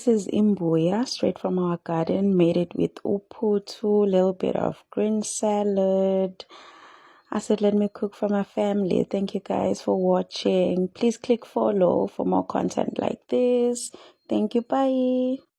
is imbuya, straight from our garden. Made it with uputu, a little bit of green salad. I said, let me cook for my family. Thank you guys for watching. Please click follow for more content like this. Thank you. Bye.